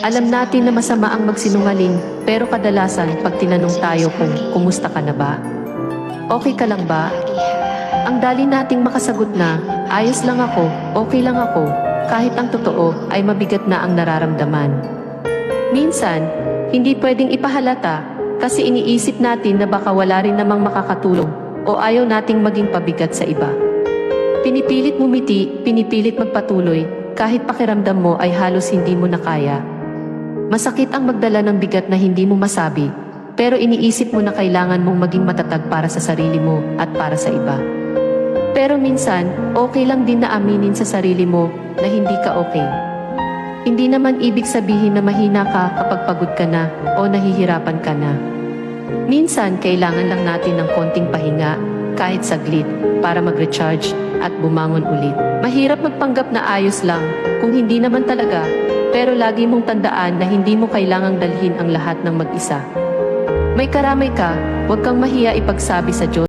Alam natin na masama ang magsinungaling, pero kadalasan pag tinanong tayo kung kumusta ka na ba? Okay ka lang ba? Ang dali nating makasagot na, ayos lang ako, okay lang ako, kahit ang totoo ay mabigat na ang nararamdaman. Minsan, hindi pwedeng ipahalata kasi iniisip natin na baka wala rin namang makakatulong o ayaw nating maging pabigat sa iba. Pinipilit mumiti, pinipilit magpatuloy, kahit pakiramdam mo ay halos hindi mo na kaya. Masakit ang magdala ng bigat na hindi mo masabi, pero iniisip mo na kailangan mong maging matatag para sa sarili mo at para sa iba. Pero minsan, okay lang din na aminin sa sarili mo na hindi ka okay. Hindi naman ibig sabihin na mahina ka kapag pagod ka na o nahihirapan ka na. Minsan, kailangan lang natin ng konting pahinga, kahit saglit, para mag-recharge at bumangon ulit. Mahirap magpanggap na ayos lang, kung hindi naman talaga, pero lagi mong tandaan na hindi mo kailangang dalhin ang lahat ng mag-isa. May karamay ka, huwag kang mahiya ipagsabi sa Diyos.